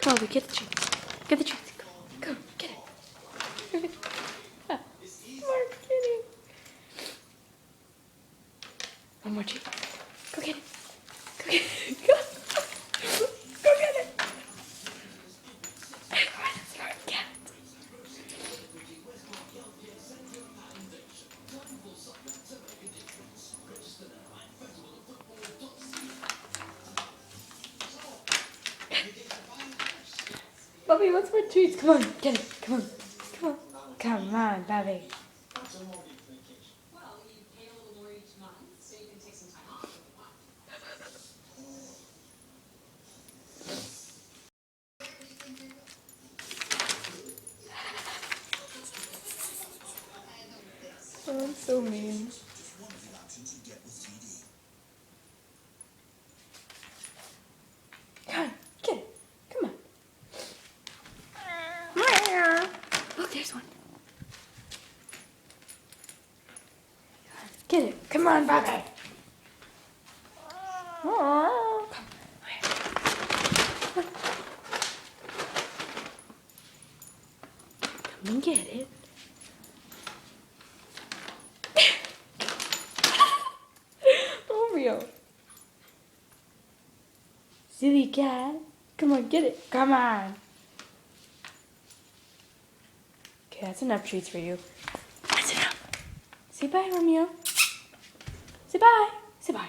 Come on, get the treats. Get the treats. Go, get it. Mark, get it. One more treat. Go get it. Go get it. Go. Go get it. Smart cat. Bobby, what's more treats? Come on, get it. Come on. Come on. Come on, Bobby. Well, you pay a little more each month, so you can take some time off if you want. Oh, I'm so mean. Come on, get it. Come on. Look, there's one. Get it. Come on, Bobby. Oh, come and get it. Oreo. Silly cat. Come on, get it. Come on. Okay, that's enough treats for you. That's enough. Say bye, Romeo. Say bye. Say bye.